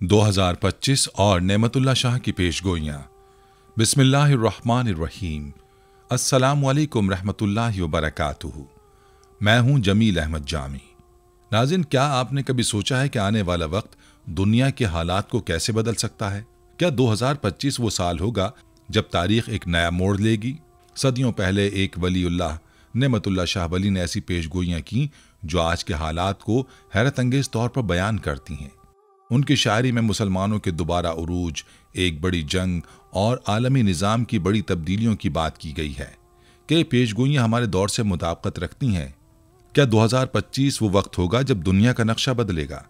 2025 और नेमतुल्लाह शाह की पेशगोइयाँ। बिस्मिल्लाहिर्रहमानिर्रहीम। अस्सलामुअलैकुम रहमतुल्लाहि व बरकातुहू। मैं हूँ जमील अहमद जामी। नाज़रीन, क्या आपने कभी सोचा है कि आने वाला वक्त दुनिया के हालात को कैसे बदल सकता है? क्या 2025 वो साल होगा जब तारीख एक नया मोड़ लेगी? सदियों पहले एक वलीउल्लाह नेमतुल्लाह शाह वली ने ऐसी पेशगोइयाँ की जो आज के हालात को हैरत अंगेज तौर पर बयान करती हैं। उनकी शायरी में मुसलमानों के दोबारा उरूज, एक बड़ी जंग और आलमी निज़ाम की बड़ी तब्दीलियों की बात की गई है। कि पेशगोइयाँ हमारे दौर से मुताबिकत रखती हैं? क्या 2025 वो वक्त होगा जब दुनिया का नक्शा बदलेगा?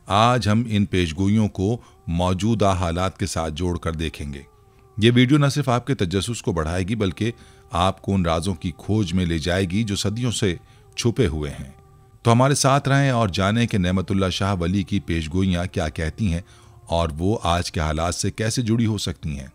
आज हम इन पेशगोइयों को मौजूदा हालात के साथ जोड़कर देखेंगे। ये वीडियो न सिर्फ आपके तजस्सुस को बढ़ाएगी बल्कि आपको उन राजों की खोज में ले जाएगी जो सदियों से छुपे हुए हैं। तो हमारे साथ रहें और जानें कि नेमतुल्लाह शाह वली की पेशगोइयाँ क्या कहती हैं और वो आज के हालात से कैसे जुड़ी हो सकती हैं।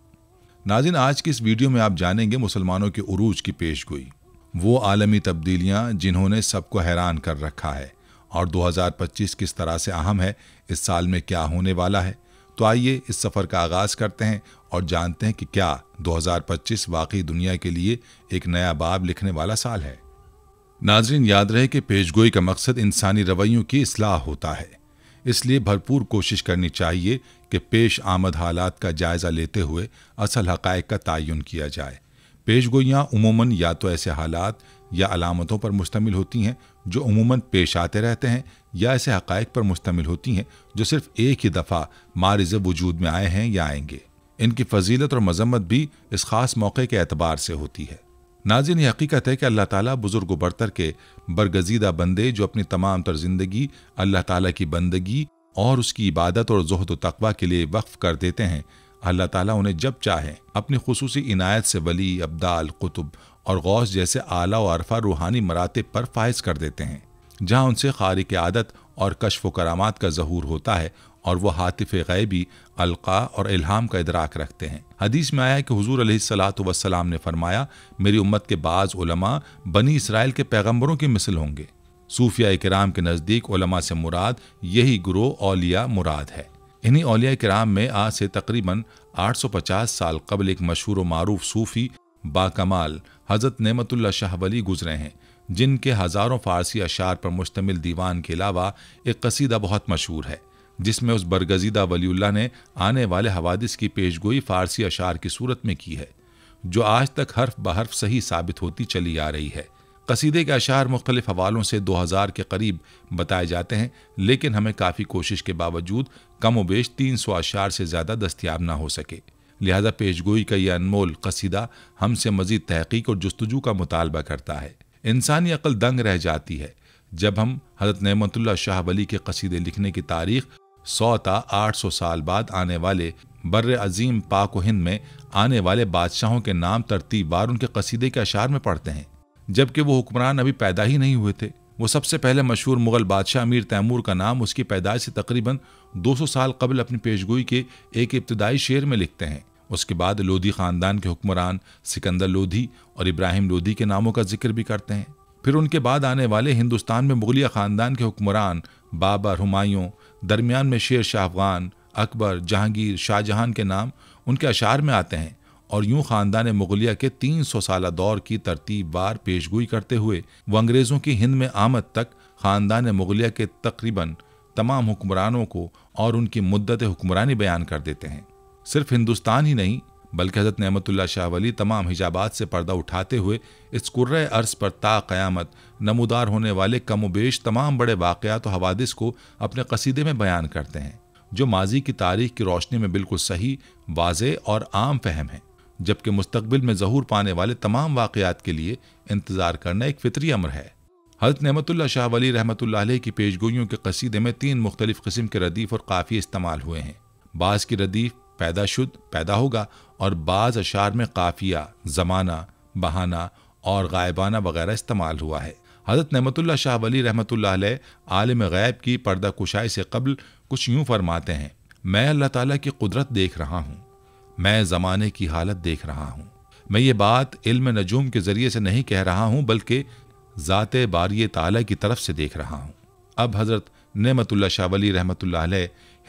नाज़रीन, आज की इस वीडियो में आप जानेंगे मुसलमानों के उरूज की पेशगोई, वो आलमी तब्दीलियाँ जिन्होंने सबको हैरान कर रखा है, और 2025 किस तरह से अहम है, इस साल में क्या होने वाला है। तो आइए इस सफ़र का आगाज़ करते हैं और जानते हैं कि क्या 2025 वाकई दुनिया के लिए एक नया बाब लिखने वाला साल है। नाज़रीन, याद रहे कि पेशगोई का मकसद इंसानी रवैयों की इस्लाह होता है, इसलिए भरपूर कोशिश करनी चाहिए कि पेश आमद हालात का जायज़ा लेते हुए असल हक़ाइक़ का तयन किया जाए। पेशगोइयाँ उमूमन या तो ऐसे हालात या अलामतों पर मुश्तमिल होती हैं जो उमूमन पेश आते रहते हैं, या ऐसे हक़ाइक़ पर मुश्तमिल होती हैं जो सिर्फ एक ही दफ़ा मारिज़ वजूद में आए हैं या आएंगे। इनकी फजीलत और मज़म्मत भी इस ख़ास मौके के एतबार से होती है। नाज़रीन, ये हकीकत है कि अल्लाह ताला बुज़ुर्ग व बरतर के बरगज़ीदा बंदे जो अपनी तमाम तर ज़िंदगी अल्लाह ताला की बंदगी और उसकी इबादत और ज़ुहद व तक़वा के लिए वक्फ़ कर देते हैं, अल्लाह ताला उन्हें जब चाहे अपनी खुसूसी इनायत से वली, अब्दाल, कुतुब और गौस जैसे आला व अरफा रूहानी मरातिब पर फाइज कर देते हैं, जहाँ उनसे खारिक आदत और कश्फ व करामात का ज़हूर होता है और वह हातिफ़ ग़ैबी, अलक़ा और इल्हाम का इदराक रखते हैं। हदीस में आया है कि हुज़ूर अलैहिस्सलातु वस्सलाम ने फरमाया, मेरी उम्मत के बाज़ उलमा बनी इसराइल के पैगम्बरों की मिसल होंगे। सूफिया किराम के नज़दीक उलमा से मुराद यही गुरो औलिया मुराद है। इन्हीं औलिया किराम में आज से तकरीबन 850 साल कबल एक मशहूर व मारूफ सूफ़ी बाकमाल हज़रत नेमतुल्लाह शाह वली गुजरे हैं, जिनके हज़ारों फ़ारसी अशार पर मुश्तमिल दीवान के अलावा एक कसीदा बहुत मशहूर है, जिसमें उस बरगज़ीदा वलीउल्लाह ने आने वाले हवादिस की पेशगोई फ़ारसी अशार की सूरत में की है, जो आज तक हर्फ बहर्फ सही साबित होती चली आ रही है। कसीदे के अशार मुख्तलिफ हवालों से 2000 के करीब बताए जाते हैं, लेकिन हमें काफ़ी कोशिश के बावजूद कम व बेश 300 अशार से ज़्यादा दस्तियाब ना हो सके। लिहाजा पेशगोई का यह अनमोल कसीदा हमसे मज़ीद तहक़ीक़ और जुस्तजू का मुतालबा करता है। इंसानी अक्ल दंग रह जाती है जब हम हज़रत नेमतुल्लाह शाह वली के कसीदे लिखने की तारीख़ 100 ता 800 साल बाद आने वाले बर्र अजीम पाक व हिंद में आने वाले बादशाहों के नाम तरतीबवार उनके कसीदे के अशार में पढ़ते हैं, जबकि वो हुक्मरान अभी पैदा ही नहीं हुए थे। वो सबसे पहले मशहूर मुग़ल बादशाह अमीर तैमूर का नाम उसकी पैदाइश से तकरीबन 200 साल कबल अपनी पेशगोई के एक इब्तदाई शेर में लिखते हैं। उसके बाद लोधी ख़ानदान के हुक्मरान सिकंदर लोधी और इब्राहिम लोधी के नामों का जिक्र भी करते हैं। फिर उनके बाद आने वाले हिंदुस्तान में मुग़लिया ख़ानदान के हुक्मरान बाबर, हुमायूं, दरमियान में शेर शाह अफ़गान, अकबर, जहांगीर, शाहजहां के नाम उनके अशार में आते हैं, और यूं ख़ानदान मुग़लिया के 300 साला दौर की तरतीबवार पेशगोई करते हुए वो अंग्रेज़ों की हिंद में आमद तक ख़ानदान मुग़लिया के तकरीबन तमाम हुक्मरानों को और उनकी मुद्दत हुक्मरानी बयान कर देते हैं। सिर्फ हिंदुस्तान ही नहीं बल्कि हज़रत नेमतुल्लाह शाह वली तमाम हिजाबात से पर्दा उठाते हुए इस कुर्रे अर्ज़ पर ता क़यामत नमूदार होने वाले कम व बेश तमाम बड़े वाक़यात व हवादिस को अपने कसीदे में बयान करते हैं, जो माजी की तारीख़ की रोशनी में बिल्कुल सही, वाज़े और आम फहम है, जबकि मुस्तक़बिल में ज़हूर पाने वाले तमाम वाक़यात के लिए इंतज़ार करना एक फ़ितरी अमर है। हज़रत नेमतुल्लाह शाह वली रहमतुल्लाह अलैह की पेशगोइयों के कसीदे में 3 मुख्तलिफ़ किस्म के रदीफ़ और काफ़िये इस्तेमाल हुए हैं। बाज़ की रदीफ़ पैदा शुद्ध पैदा होगा, और बाज़ अशार में काफ़िया, ज़माना, बहाना और गायबाना वगैरह इस्तेमाल हुआ है। हज़रत नेमतुल्लाह शाह वली रहमतुल्लाह अलैह आलिम ग़ैब की पर्दा कुशाई से कबल कुछ यूँ फरमाते हैं, मैं अल्लाह ताला की कुदरत देख रहा हूँ, मैं ज़माने की हालत देख रहा हूँ। मैं ये बात इल्म नजूम के ज़रिए से नहीं कह रहा हूँ बल्कि ज़ाते बारी ताला की तरफ से देख रहा हूँ। अब हज़रत नेमतुल्लाह शाह वली रहमतुल्लाह अलैह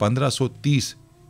1530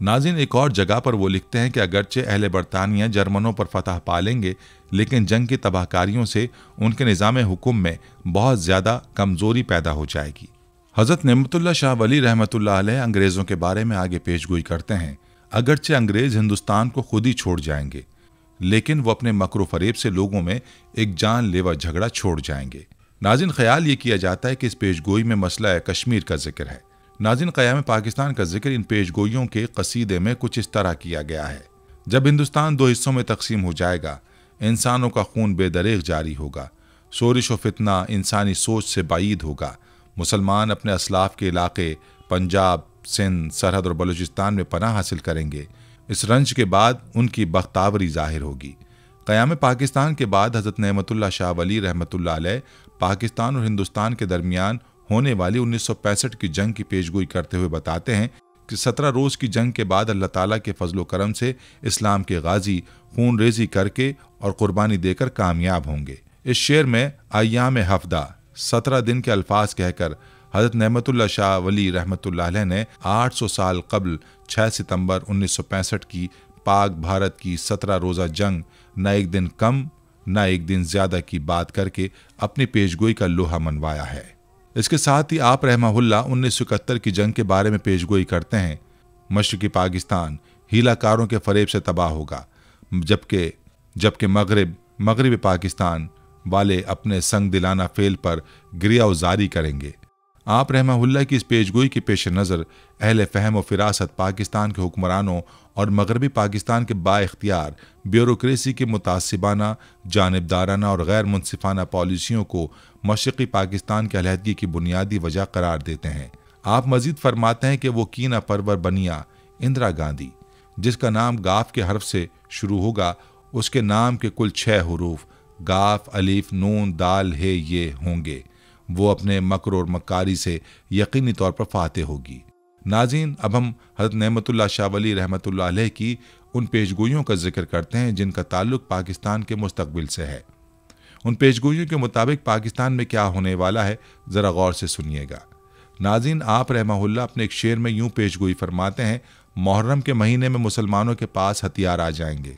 नाज़रीन, एक और जगह पर वो लिखते हैं कि अगरचे अहले बरतानिया जर्मनों पर फतह पा लेंगे, लेकिन जंग की तबाहकारियों से उनके निज़ाम हुकुम में बहुत ज़्यादा कमज़ोरी पैदा हो जाएगी। हज़रत नेमतुल्लाह शाह वली रहमतुल्लाह अलैह अंग्रेज़ों के बारे में आगे पेशगोई करते हैं, अगरचे अंग्रेज़ हिंदुस्तान को खुद ही छोड़ जाएंगे, लेकिन वो अपने मकरो फरेब से लोगों में एक जानलेवा झगड़ा छोड़ जाएंगे। नाज़रीन, ख्याल ये किया जाता है कि इस पेशगोई में मसला कश्मीर का जिक्र है। नाज़रीन, क़याम पाकिस्तान का जिक्र इन पेशगोइयों के कसीदे में कुछ इस तरह किया गया है। जब हिंदुस्तान दो हिस्सों में तकसीम हो जाएगा, इंसानों का खून बेदरेग जारी होगा, शोरिश व फितना इंसानी सोच से बाईद होगा, मुसलमान अपने असलाफ के इलाके पंजाब, सिंध, सरहद और बलूचिस्तान में पनाह हासिल करेंगे। इस रंज के बाद उनकी बख्तावरी जाहिर होगी। क़याम पाकिस्तान के बाद हज़रत नेमतुल्लाह शाह वली रहमतुल्लाह अलैह पाकिस्तान और हिंदुस्तान के दरमियान होने वाली 1965 की जंग की पेशगोई करते हुए बताते हैं कि 17 रोज़ की जंग के बाद अल्लाह ताला के फजलो करम से इस्लाम के गाजी खून रेजी करके और कुर्बानी देकर कामयाब होंगे। इस शेर में अय्याम हफ्दा 17 दिन के अल्फाज कहकर हज़रत नेमतुल्लाह शाह वली रहमतुल्लाह अलैह ने 800 साल कबल 6 सितंबर 1965 की पाक भारत की 17 रोज़ा जंग न एक दिन कम न एक दिन ज़्यादा की बात करके अपनी पेशगोई का लोहा मनवाया है। इसके साथ ही आप रहमहुल्लाह 1971 की जंग के बारे में पेशगोई करते हैं, मशरक़ी पाकिस्तान हीलाकारों के फरेब से तबाह होगा, जबकि मगरबी पाकिस्तान वाले अपने संग दिलाना फेल पर गिरियावजारी करेंगे। आप रहमहुल्लाह की इस पेशगोई के पेश नज़र अहले फ़हम व फ़िरासत पाकिस्तान के हुक्मरानों और मगरबी पाकिस्तान के बाइख्तियार ब्यूरोक्रेसी के मुतासिबाना, जानिबदाराना और गैर मुनसिफाना पॉलिसियों को मशरक़ी पाकिस्तान की अलहदगी की बुनियादी वजह करार देते हैं। आप मज़ीद फरमाते हैं कि वो कीना परवर बनिया इंदिरा गांधी, जिसका नाम गाफ के हर्फ से शुरू होगा, उसके नाम के कुल 6 हुरूफ गाफ, अलीफ, नून, दाल, हे, ये होंगे। वो अपने मकर और मक्कारी से यकीनी तौर पर फाते होगी। नाज़रीन, अब हम हज़रत नेमतुल्लाह शाह वली रहमतुल्लाह अलैह की उन पेशगोइयों का जिक्र करते हैं जिनका ताल्लुक पाकिस्तान के मुस्तकबिल से है। उन पेशगोइयों के मुताबिक पाकिस्तान में क्या होने वाला है, ज़रा गौर से सुनिएगा। नाज़रीन, आप रहमहुल्लाह अपने एक शेर में यूं पेशगोई फरमाते हैं, मुहर्रम के महीने में मुसलमानों के पास हथियार आ जाएंगे।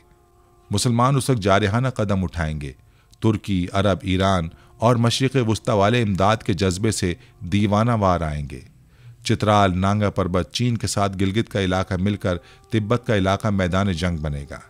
मुसलमान उस वक्त जारहाना कदम उठाएंगे। तुर्की, अरब, ईरान और मशरिक़ वुस्ता वाले इमदाद के जज्बे से दीवाना वार आएंगे। चित्राल, नांगा पर्वत, चीन के साथ गिलगित का इलाका मिलकर तिब्बत का इलाका मैदान जंग बनेगा।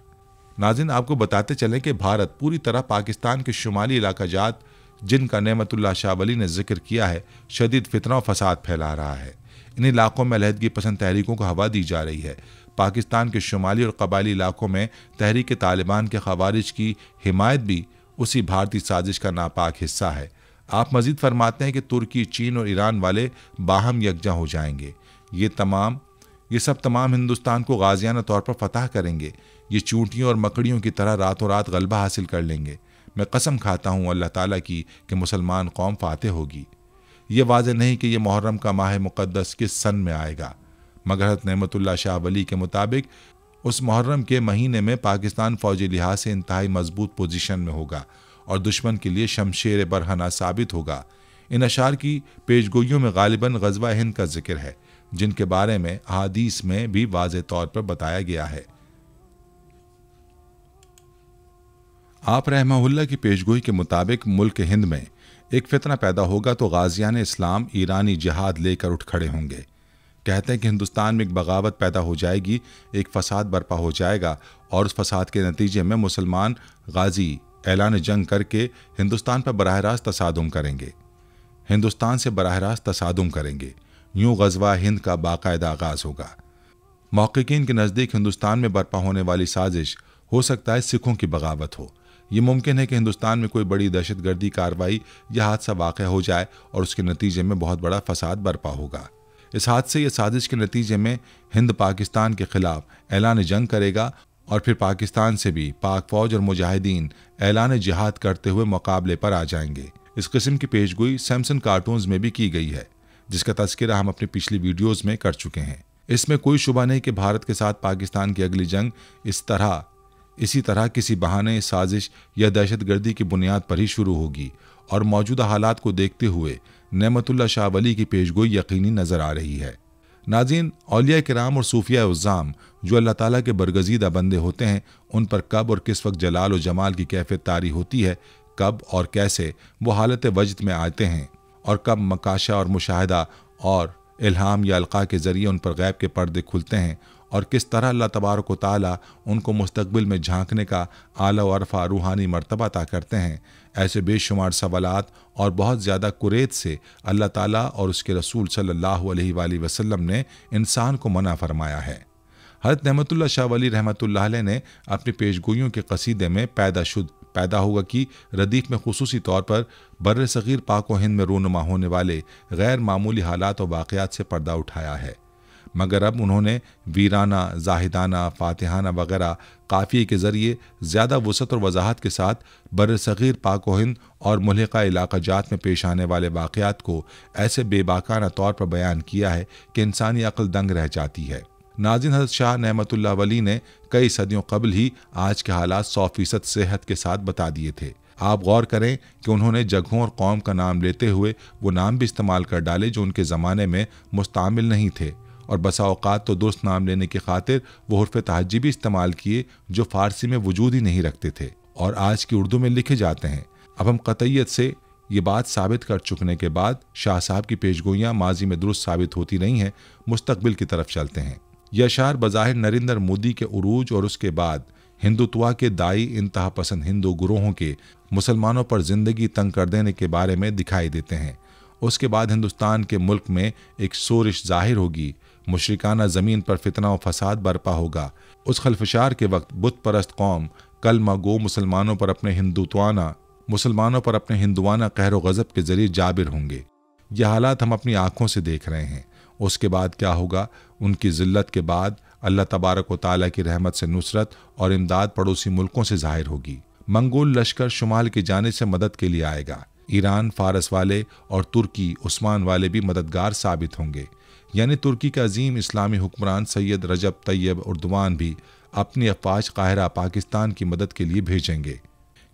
नाज़रीन, आपको बताते चलें कि भारत पूरी तरह पाकिस्तान के शुमाली इलाका जात, जिनका नेमतुल्लाह शाह वली ने जिक्र किया है, शदीद फितना और फसाद फैला रहा है। इन इलाकों में अलहदगी पसंद तहरीकों को हवा दी जा रही है। पाकिस्तान के शुमाली और कबायली इलाकों में तहरीक तालिबान के खवारिज की हिमायत भी उसी भारतीय साजिश का नापाक हिस्सा है। आप मजीद फरमाते हैं कि तुर्की, चीन और ईरान वाले बाहम यकजा हो जाएंगे। ये सब तमाम हिंदुस्तान को गाजियाना तौर पर फतह करेंगे। ये चूंटियों और मकड़ियों की तरह रातों रात गलबा हासिल कर लेंगे। मैं कसम खाता हूँ अल्लाह ताला की कि मुसलमान कौम फातेह होगी। ये वाज़ेह नहीं कि यह मुहर्रम का माह मुक़द्दस किस सन में आएगा, मगर हज़रत नेमतुल्लाह शाह वली के मुताबिक उस मुहर्रम के महीने में पाकिस्तान फ़ौजी लिहाज से इंतहाई मजबूत पोजीशन में होगा और दुश्मन के लिए शमशेर बरहना साबित होगा। इन अशार की पेशगोइयों में गालिबन ग़ज़वा हिंद का जिक्र है, जिनके बारे में अहादीस में भी वाज़ेह तौर पर बताया गया है। आप रहमहुल्लाह की पेशगोई के मुताबिक मुल्क हिंद में एक फितना पैदा होगा तो गाजियान इस्लाम ईरानी जिहाद लेकर उठ खड़े होंगे। कहते हैं कि हिंदुस्तान में एक बगावत पैदा हो जाएगी, एक फसाद बर्पा हो जाएगा और उस फसाद के नतीजे में मुसलमान गाजी ऐलान जंग करके हिंदुस्तान पर बराह रास्त तसादुम करेंगे, हिंदुस्तान से बराह रास्त तसादुम करेंगे। यूं ग़ज़वा हिंद का बाकायदा आगाज़ होगा। मुहक़्क़ीन के नज़दीक हिंदुस्तान में बर्पा होने वाली साजिश हो सकता है सिखों की बगावत हो। ये मुमकिन है कि हिंदुस्तान में कोई बड़ी दहशतगर्दी कार्रवाई या हादसा वाक़ हो जाए और उसके नतीजे में बहुत बड़ा फसाद बर्पा होगा। इस हादसे या साजिश के नतीजे में हिंद पाकिस्तान के खिलाफ ऐलान जंग करेगा और फिर पाकिस्तान से भी पाक फौज और मुजाहिदीन ऐलान जिहाद करते हुए मुकाबले पर आ जाएंगे। इस किस्म की पेशगोई सैमसन कार्टून्स में भी की गई है, जिसका तज़किरा हम अपनी पिछली वीडियोज़ में कर चुके हैं। इसमें कोई शुबा नहीं कि भारत के साथ पाकिस्तान की अगली जंग इसी तरह किसी बहाने, साजिश या दहशतगर्दी की बुनियाद पर ही शुरू होगी और मौजूदा हालात को देखते हुए नेमतुल्लाह शाह वली की पेशगोई यकीनी नज़र आ रही है। नाज़रीन, औलिया किराम और सूफिया उज़्ज़ाम जो अल्लाह ताला के बरगज़ीदा बंदे होते हैं, उन पर कब और किस वक्त जलाल और जमाल की कैफियत तारी होती है, कब और कैसे वो हालत वजद में आते हैं, और कब मकाशा और मुशाहिदा और इल्हाम या अलक़ा के ज़रिए उन पर गैब के पर्दे खुलते हैं, और किस तरह अल्लाह तबारक व तआला उनको मुस्तक़बिल में झांकने का आला व अरफा रूहानी मर्तबा अता करते हैं। ऐसे बेशुमार सवालात और बहुत ज़्यादा कुरैत से अल्लाह ताला और उसके रसूल सल्लल्लाहु अलैहि वसल्लम ने इंसान को मना फरमाया है। हज़रत नेमतुल्लाह शाह वली रहमतुल्लाह अलैह ने अपनी पेशगोइयों के कसीदे में पैदा होगा कि रदीफ में खुसूसी तौर पर बर्र सग़ीर पाक व हिंद में रूनुमा होने वाले गैर मामूली हालात और वाक़यात से पर्दा उठाया है, मगर अब उन्होंने वीराना, जाहिदाना, फातिहाना वगैरह काफ़िए के ज़रिए ज़्यादा वसअत और वजाहत के साथ बर्र सग़ीर पाक व हिंद और मुल्हिका इलाक़ा जात में पेश आने वाले वाक़यात को ऐसे बेबाकाना तौर पर बयान किया है कि इंसानी अक्ल दंग रह जाती है। नाज़रीन, हज़रत शाह नेमतुल्लाह वली ने कई सदियों कबल ही आज के हालात 100% सेहत के साथ बता दिए थे। आप गौर करें कि उन्होंने जगहों और कौम का नाम लेते हुए वो नाम भी इस्तेमाल कर डाले जो उनके ज़माने में मुस्तामिल नहीं थे, और बसा औक़ात तो दुरुस्त नाम लेने की खातिर वो हुर्फ़ तहज्जी भी इस्तेमाल किए जो फ़ारसी में वजूद ही नहीं रखते थे और आज की उर्दू में लिखे जाते हैं। अब हम कतईयत से ये बात साबित कर चुकने के बाद शाह साहब की पेशगोइयाँ माजी में दुरुस्त साबित होती नहीं हैं, मुस्तकबिल की तरफ चलते हैं। यह अशार बज़ाहिर नरेंद्र मोदी के उरूज और उसके बाद हिंदुत्वा के दाई इंतहा पसंद हिंदू गुरोहों के मुसलमानों पर ज़िंदगी तंग कर देने के बारे में दिखाई देते हैं। उसके बाद हिंदुस्तान के मुल्क में एक सोरिश जाहिर होगी, मुशरिकाना ज़मीन पर फितना व फसाद बरपा होगा। उस खलफशार के वक्त बुत परस्त कौम कलमा गो मुसलमानों पर अपने हिंदुआना कहर व गज़ब के ज़रिए जाबिर होंगे। यह हालात हम अपनी आँखों से देख रहे हैं। उसके बाद क्या होगा? उनकी ज़िल्लत के बाद अल्लाह तबारक व तआला की रहमत से नुसरत और इमदाद पड़ोसी मुल्कों से ज़ाहिर होगी। मंगोल लश्कर शुमाल की जानिब से मदद के लिए आएगा। ईरान, फारस वाले और तुर्की, उस्मान वाले भी मददगार साबित होंगे। यानी तुर्की का अजीम इस्लामी हुक्मरान सैयद रजब तैयब उर्दवान भी अपनी अफवाज काहिरा पाकिस्तान की मदद के लिए भेजेंगे।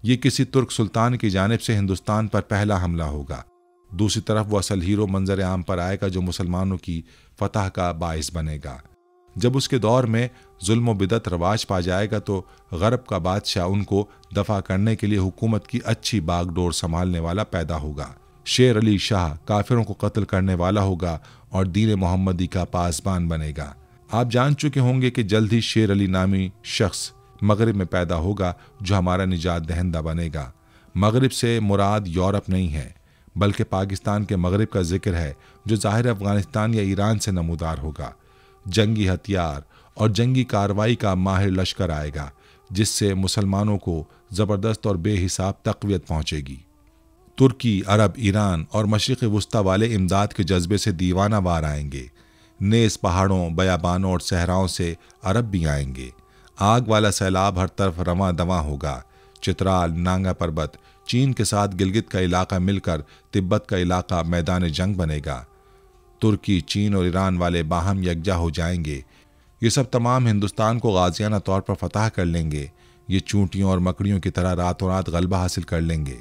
ये किसी तुर्क सुल्तान की जानिब से हिंदुस्तान पर पहला हमला होगा। दूसरी तरफ वो असल हीरो मंजर आम पर आएगा जो मुसलमानों की फतह का बाइस बनेगा। जब उसके दौर में जुल्म व बिदत रवाज पा जाएगा तो गरब का बादशाह उनको दफा करने के लिए हुकूमत की अच्छी बागडोर संभालने वाला पैदा होगा। शेर अली शाह काफिरों को कत्ल करने वाला होगा और दीन मोहम्मदी का पासबान बनेगा। आप जान चुके होंगे कि जल्द ही शेर अली नामी शख्स मगरिब में पैदा होगा जो हमारा निजात दहिंदा बनेगा। मगरिब से मुराद यूरोप नहीं है बल्कि पाकिस्तान के मगरिब का जिक्र है जो ज़ाहिर अफगानिस्तान या ईरान से नमूदार होगा। जंगी हथियार और जंगी कार्रवाई का माहिर लश्कर आएगा जिससे मुसलमानों को ज़बरदस्त और बेहिसाब तक़वियत पहुँचेगी। तुर्की, अरब, ईरान और मशरिक़ वस्ता वाले इमदाद के जज्बे से दीवाना वार आएंगे। नेस पहाड़ों, बयाबानों और सहराओं से अरब भी आएंगे। आग वाला सैलाब हर तरफ रवां दवां होगा। चित्राल, नांगा पर्वत, चीन के साथ गिलगित का इलाका मिलकर तिब्बत का इलाका मैदान जंग बनेगा। तुर्की, चीन और ईरान वाले बाहम यकजा हो जाएंगे। ये सब तमाम हिंदुस्तान को गाजियाना तौर पर फतह कर लेंगे। ये चूंटियों और मकड़ियों की तरह रातों रात गलबा हासिल कर लेंगे।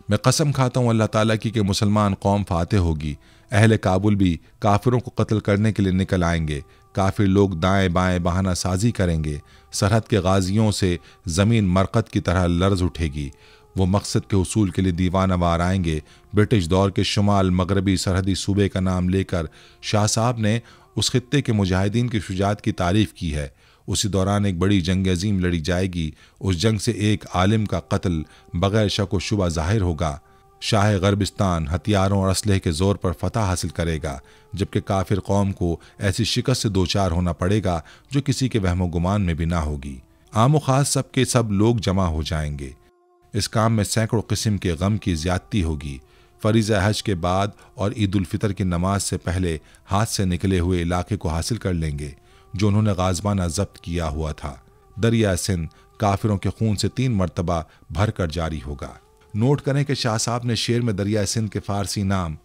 मैं कसम खाता हूँ अल्लाह ताला की कि मुसलमान कौम फाते होगी। अहले काबुल भी काफिरों को कत्ल करने के लिए निकल आएंगे। काफिर लोग दाएं बाएं बहाना साजी करेंगे। सरहद के गाजियों से ज़मीन मरकत की तरह लर्ज उठेगी। वो मकसद के हुसूल के लिए दीवाना वार आएंगे। ब्रिटिश दौर के शुमाल मगरबी सरहदी सूबे का नाम लेकर शाह साहब ने उस खित्ते के मुजाहिदीन की शुजाअत की तारीफ़ की है। उसी दौरान एक बड़ी जंग अजीम लड़ी जाएगी। उस जंग से एक आलिम का कत्ल बगैर शक व शुबा ज़ाहिर होगा। शाह गरबिस्तान हथियारों और असलहे के ज़ोर पर फतह हासिल करेगा, जबकि काफिर कौम को ऐसी शिकस्त से दो चार होना पड़ेगा जो किसी के वहमो गुमान में भी ना होगी। आम व खास सब के सब लोग जमा हो जाएंगे। इस काम में सैकड़ों किस्म के गम की ज़्यादती होगी। फरीज़ा हज के बाद और ईद उल फितर की नमाज से पहले हाथ से निकले हुए इलाके को हासिल कर लेंगे जो उन्होंने गाज़बाना ज़ब्त किया हुआ था। दरिया सिंध काफिरों के खून से 3 मरतबा भर कर जारी होगा। नोट करें कि शाह साहब ने शेर में दरिया सिंध के फ़ारसी नाम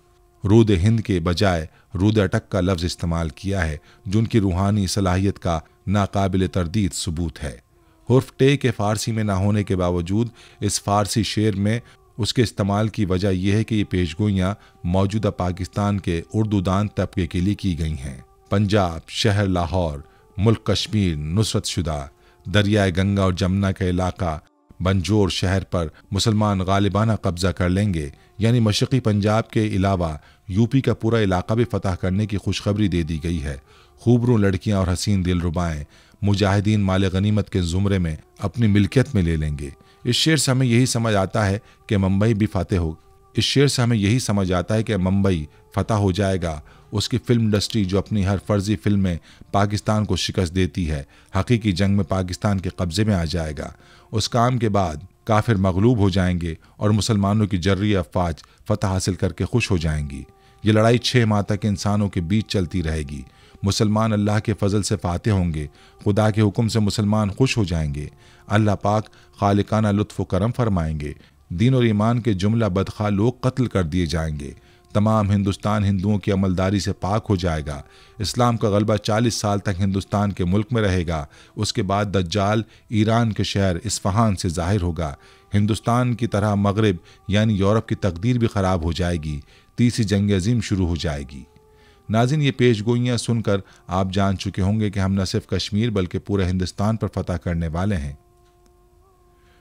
रूद हिंद के बजाय रूद अटक का लफ्ज़ इस्तेमाल किया है जो उनकी रूहानी सलाहियत का नाकाबिल तरदीद सबूत है। हुर्फ टे के फ़ारसी में ना होने के बावजूद इस फ़ारसी शेर में उसके इस्तेमाल की वजह यह है कि ये पेशगोइयाँ मौजूदा पाकिस्तान के उर्दू दान तबके के लिए की गई हैं। पंजाब, शहर लाहौर, मुल्क कश्मीर नुसरत शुदा, दरियाए गंगा और जमुना का इलाका बंजोर शहर पर मुसलमान गालिबाना कब्जा कर लेंगे, यानी मशरक़ी पंजाब के अलावा यूपी का पूरा इलाका भी फतह करने की खुशखबरी दे दी गई है। खूबरू लड़कियां और हसीन दिलरुबाएं मुजाहिदीन माल गनीमत के ज़ुमरे में अपनी मिल्कियत में ले लेंगे। इस शेर से हमें यही समझ आता है कि मुंबई भी फतेह हो इस शेर से हमें यही समझ आता है कि मुंबई फतह हो जाएगा। उसकी फिल्म इंडस्ट्री जो अपनी हर फर्जी फिल्म में पाकिस्तान को शिकस्त देती है, हकीकी जंग में पाकिस्तान के कब्जे में आ जाएगा। उस काम के बाद काफिर मगलूब हो जाएंगे और मुसलमानों की जर्री अफवाज फतह हासिल करके खुश हो जाएंगी। ये लड़ाई 6 माह तक इंसानों के बीच चलती रहेगी। मुसलमान अल्लाह के फजल से फाते होंगे, खुदा के हुक्म से मुसलमान खुश हो जाएंगे। अल्लाह पाक खालिकाना लुत्फ़ व करम फरमाएंगे। दीन और ईमान के जुमला बदखा लोग कत्ल कर दिए जाएंगे। तमाम हिंदुस्तान हिंदुओं की अमलदारी से पाक हो जाएगा। इस्लाम का गलबा 40 साल तक हिंदुस्तान के मुल्क में रहेगा। उसके बाद दज्जाल ईरान के शहर इस्फहान से ज़ाहिर होगा। हिंदुस्तान की तरह मगरिब यानी यूरोप की तकदीर भी ख़राब हो जाएगी। तीसरी जंग अजीम शुरू हो जाएगी। नाज़रीन, ये पेशगोइयाँ सुनकर आप जान चुके होंगे कि हम न सिर्फ कश्मीर बल्कि पूरे हिंदुस्तान पर फतह करने वाले हैं।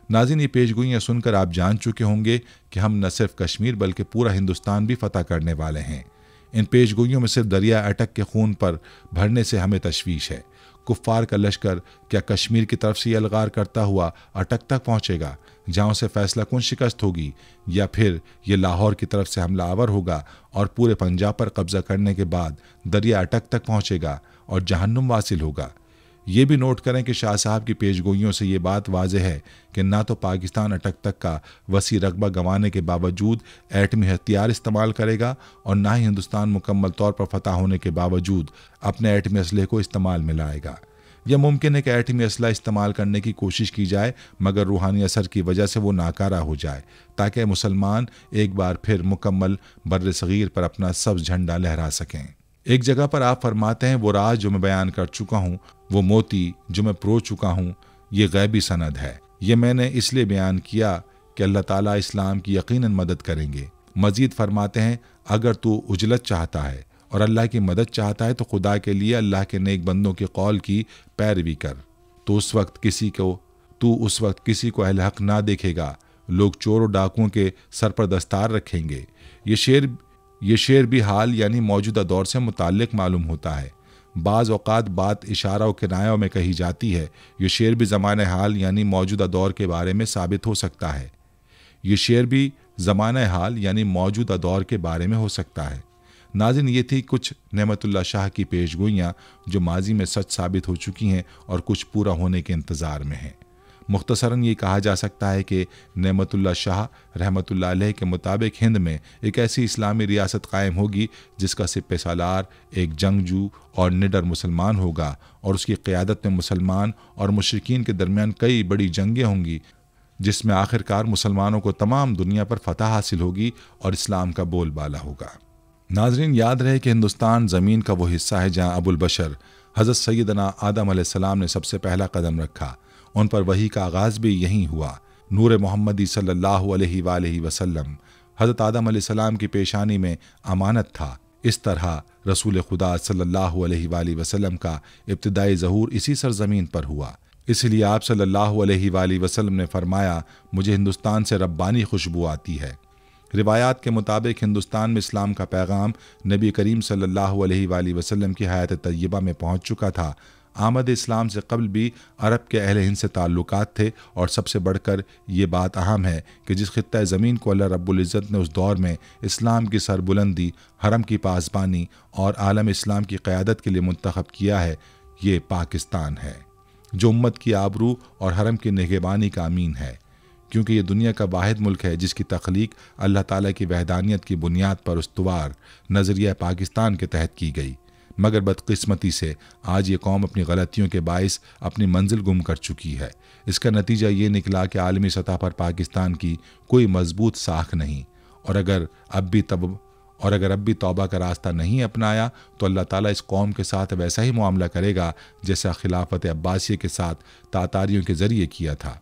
नाज़रीन, ये पेशगोइयाँ सुनकर आप जान चुके होंगे कि हम न सिर्फ कश्मीर बल्कि पूरा हिंदुस्तान भी फतह करने वाले हैं। इन पेशगोइयों में सिर्फ दरिया अटक के खून पर भरने से हमें तशवीश है। कुफ्फार का लश्कर क्या कश्मीर की तरफ से ये अलगार करता हुआ अटक तक पहुँचेगा जहाँ उसे फैसला कुन शिकस्त होगी, या फिर ये लाहौर की तरफ से हमला आवर होगा और पूरे पंजाब पर कब्जा करने के बाद दरिया अटक तक पहुँचेगा और जहन्नुम वासिल होगा। ये भी नोट करें कि शाह साहब की पेशगोइयों से ये बात वाज़ेह है कि ना तो पाकिस्तान अटक तक का वसी रकबा गंवाने के बावजूद एटमी हथियार इस्तेमाल करेगा और ना ही हिंदुस्तान मुकम्मल तौर पर फतह होने के बावजूद अपने एटमी असलहे को इस्तेमाल में लाएगा। यह मुमकिन है कि एटमी असला इस्तेमाल करने की कोशिश की जाए मगर रूहानी असर की वजह से वो नाकारा हो जाए, ताकि मुसलमान एक बार फिर मुकम्मल बर्र सगीर पर अपना सब्ज झंडा लहरा सकें। एक जगह पर आप फरमाते हैं, वो राज जो मैं बयान कर चुका हूँ, वो मोती जो मैं परो चुका हूँ, ये गैबी सनद है। ये मैंने इसलिए बयान किया कि अल्लाह ताला इस्लाम की यकीनन मदद करेंगे। मजीद फरमाते हैं, अगर तू उजलत चाहता है और अल्लाह की मदद चाहता है तो खुदा के लिए अल्लाह के नेक बंदों के कौल की पैरवी कर। तो उस वक्त किसी को अहल हक ना देखेगा। लोग चोर और डाकुओं के सर पर दस्तार रखेंगे। ये शेर भी हाल यानी मौजूदा दौर से मुताल्लिक मालूम होता है। बाज़ औक़ात बात इशारा और किनायों में कही जाती है। ये शेर भी ज़माने हाल यानी मौजूदा दौर के बारे में साबित हो सकता है। ये शेर भी ज़माने हाल यानी मौजूदा दौर के बारे में हो सकता है। नाज़रीन, ये थी कुछ नेमतुल्लाह शाह की पेशगोइयाँ जो माजी में सच साबित हो चुकी हैं और कुछ पूरा होने के इंतज़ार में हैं। मुख्तसरन ये कहा जा सकता है कि नेमतुल्लाह शाह रहमतुल्लाह अलैह के मुताबिक हिंद में एक ऐसी इस्लामी रियासत कायम होगी जिसका सिपह सालार एक जंगजू और निडर मुसलमान होगा और उसकी क़यादत में मुसलमान और मुशरिकीन के दरमियान कई बड़ी जंगें होंगी, जिसमें आखिरकार मुसलमानों को तमाम दुनिया पर फतह हासिल होगी और इस्लाम का बोलबाला होगा। नाजरीन, याद रहे कि हिंदुस्तान ज़मीन का वो हिस्सा है जहाँ अबुल बशर हज़रत सैयदना आदम अलैहिस्सलाम ने सबसे पहला कदम रखा। उन पर वही का आगाज़ भी यहीं हुआ। नूर मोहम्मदी सल्लल्लाहु अलैहि वसल्लम हज़रत आदम अलैहिस्सलाम की पेशानी में अमानत था। इस तरह रसूल खुदा सल्लल्लाहु अलैहि वसल्लम का इब्तिदाई ज़हूर इसी सरज़मीन पर हुआ। इसलिए आप सल्लल्लाहु अलैहि वसल्लम ने फरमाया, मुझे हिंदुस्तान से रब्बानी खुशबू आती है। रिवायात के मुताबिक हिंदुस्तान में इस्लाम का पैगाम नबी करीम सल्लल्लाहु अलैहि वसल्लम की हयात तय्यबा में पहुँच चुका था। आमद इस्लाम से कबल भी अरब के अहले हिंद से ताल्लुकात थे और सबसे बढ़कर ये बात अहम है कि जिस खित्ता ज़मीन को अल्लाह रब्बुल इज़्ज़त ने उस दौर में इस्लाम की सरबुलंदी, हरम की पासबानी और आलम इस्लाम की क़यादत के लिए मुंतखब किया है, ये पाकिस्तान है जो उम्मत की आबरू और हरम की निगहबानी का अमीन है, क्योंकि ये दुनिया का वाहिद मुल्क है जिसकी तख्लीक अल्लाह ताला की वहदानियत की बुनियाद पर उस्तवार नज़रिया पाकिस्तान के तहत की गई। मगर बदकिस्मती से आज ये कौम अपनी गलतियों के बाइस अपनी मंजिल गुम कर चुकी है। इसका नतीजा ये निकला कि आलमी सतह पर पाकिस्तान की कोई मजबूत साख नहीं, और अगर अब भी तौबा का रास्ता नहीं अपनाया तो अल्लाह ताला इस कौम के साथ वैसा ही मामला करेगा जैसा खिलाफत अब्बासिया के साथ तातारियों के ज़रिए किया था।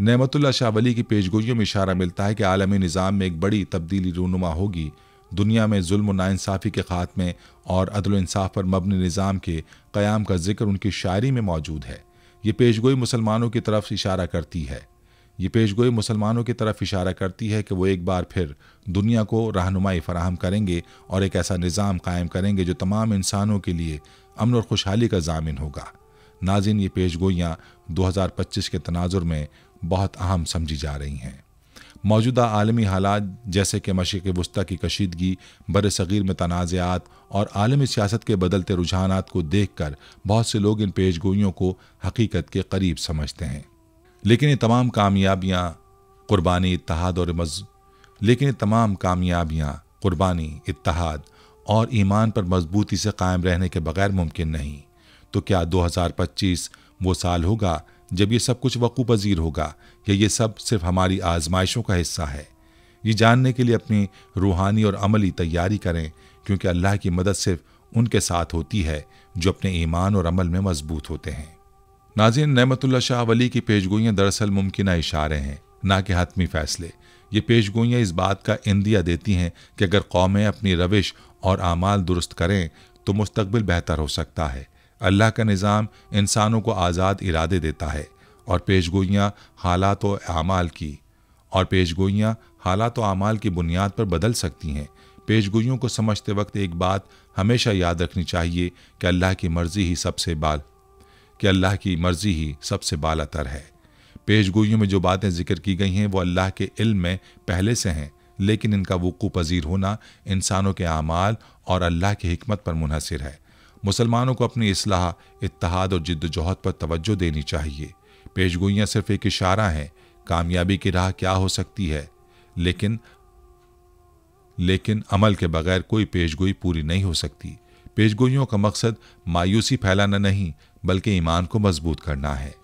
नेमतुल्लाह शाह वली की पेशगोइयों में इशारा मिलता है कि आलमी निज़ाम में एक बड़ी तब्दीली रूनुमा होगी। दुनिया में जुल्म और नाइंसाफ़ी के ख़ात्मे और अदल इंसाफ पर मबनी निज़ाम के क़याम का जिक्र उनकी शायरी में मौजूद है। ये पेशगोई मुसलमानों की तरफ इशारा करती है कि वो एक बार फिर दुनिया को रहनुमाई फराहम करेंगे और एक ऐसा निज़ाम कायम करेंगे जो तमाम इंसानों के लिए अमन और खुशहाली का ज़ामिन होगा। नाज़रीन, ये पेशगोइयाँ 2025 के तनाजुर में बहुत अहम समझी जा रही हैं। मौजूदा आलमी हालात जैसे कि मशरिक़ वुस्ता की कशीदगी, बर-ए-सग़ीर में तनाज़ात और आलमी सियासत के बदलते रुझानात को देख कर बहुत से लोग इन पेशगोइयों को हकीकत के करीब समझते हैं। लेकिन ये तमाम कामयाबियाँ कुर्बानी, इत्तेहाद और ईमान पर मजबूती से कायम रहने के बगैर मुमकिन नहीं। तो क्या 2025 वो साल होगा जब ये सब कुछ वक़ूफ़ पज़ीर होगा, या ये सब सिर्फ हमारी आजमाइशों का हिस्सा है? ये जानने के लिए अपनी रूहानी और अमली तैयारी करें, क्योंकि अल्लाह की मदद सिर्फ उनके साथ होती है जो अपने ईमान और अमल में मजबूत होते हैं। नाज़रीन, नेमतुल्लाह शाह वली की पेशगोइयाँ दरअसल मुमकिना इशारे हैं, ना कि हतमी फ़ैसले। ये पेशगोइयाँ इस बात का इंदिया देती हैं कि अगर कौमें अपनी रविश और आमाल दुरुस्त करें तो मुस्तकबिल बेहतर हो सकता है। अल्लाह का निज़ाम इंसानों को आज़ाद इरादे देता है और पेशगोइयाँ हालात व आमाल की बुनियाद पर बदल सकती हैं। पेशगोइयों को समझते वक्त एक बात हमेशा याद रखनी चाहिए कि अल्लाह की मर्ज़ी ही सबसे बालातर है। पेशगोइयों में जो बातें जिक्र की गई हैं वो अल्लाह के इल्म में पहले से हैं, लेकिन इनका वक़ूफ़ पज़ीर होना इंसानों के आमाल और अल्लाह की हिकमत पर मुनहसिर है। मुसलमानों को अपनी इस्लाह, इत्तेहाद और जिद्दोजहद पर तवज्जो देनी चाहिए। पेशगोइयाँ सिर्फ एक इशारा हैं, कामयाबी की राह क्या हो सकती है, लेकिन अमल के बगैर कोई पेशगोई पूरी नहीं हो सकती। पेशगोइयों का मकसद मायूसी फैलाना नहीं, बल्कि ईमान को मजबूत करना है।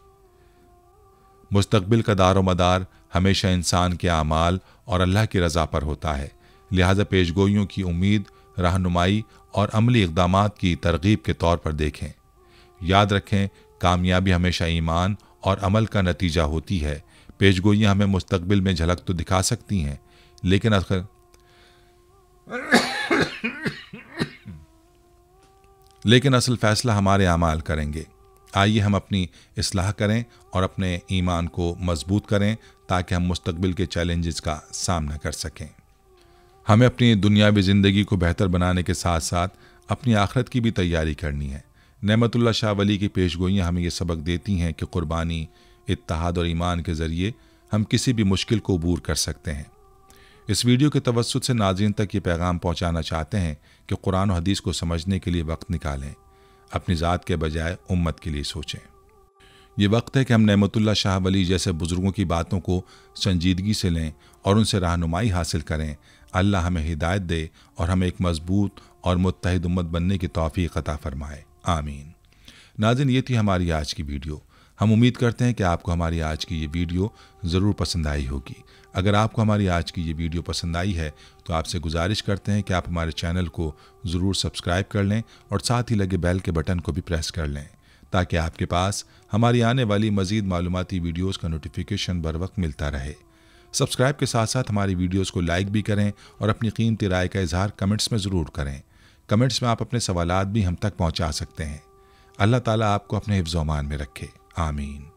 मुस्तकबिल का दारो मदार हमेशा इंसान के आमाल और अल्लाह की रज़ा पर होता है। लिहाजा पेशगोइयों की उम्मीद, रहनुमाई और अमली इक़दामात की तरगीब के तौर पर देखें। याद रखें, कामयाबी हमेशा ईमान और अमल का नतीजा होती है। पेशगोइयाँ हमें मुस्तकबिल में झलक तो दिखा सकती हैं, लेकिन असल फैसला हमारे आमाल करेंगे। आइए हम अपनी इस्लाह करें और अपने ईमान को मजबूत करें ताकि हम मुस्तकबिल के चैलेंजेस का सामना कर सकें। हमें अपनी दुनियावी ज़िंदगी को बेहतर बनाने के साथ साथ अपनी आखिरत की भी तैयारी करनी है। नेमतुल्लाह शाह वली की पेशगोइयाँ हमें ये सबक देती हैं कि कुर्बानी, इत्तेहाद और ईमान के ज़रिए हम किसी भी मुश्किल को अबूर कर सकते हैं। इस वीडियो के तवस्सुत से नाज़रीन तक ये पैगाम पहुँचाना चाहते हैं कि कुरान और हदीस को समझने के लिए वक्त निकालें, अपनी ज़ात के बजाय उम्मत के लिए सोचें। ये वक्त है कि हम नेमतुल्लाह शाह वली जैसे बुज़ुर्गों की बातों को संजीदगी से लें और उनसे रहनुमाई हासिल करें। अल्लाह हमें हिदायत दे और हमें एक मजबूत और मुत्तहिद उम्मत बनने की तौफ़ीक़ अता फ़रमाए। आमीन। नाज़रीन, ये थी हमारी आज की वीडियो। हम उम्मीद करते हैं कि आपको हमारी आज की ये वीडियो ज़रूर पसंद आई होगी। अगर आपको हमारी आज की ये वीडियो पसंद आई है तो आपसे गुजारिश करते हैं कि आप हमारे चैनल को ज़रूर सब्सक्राइब कर लें और साथ ही लगे बेल के बटन को भी प्रेस कर लें, ताकि आपके पास हमारी आने वाली मज़ीद मालूमाती वीडियोज़ का नोटिफिकेशन बर वक्त मिलता रहे। सब्सक्राइब के साथ साथ हमारी वीडियोज़ को लाइक भी करें और अपनी कीमती राय का इजहार कमेंट्स में ज़रूर करें। कमेंट्स में आप अपने सवालात भी हम तक पहुँचा सकते हैं। अल्लाह ताला आपको अपने हिफ्ज़-ओ-अमान में रखे। आमीन।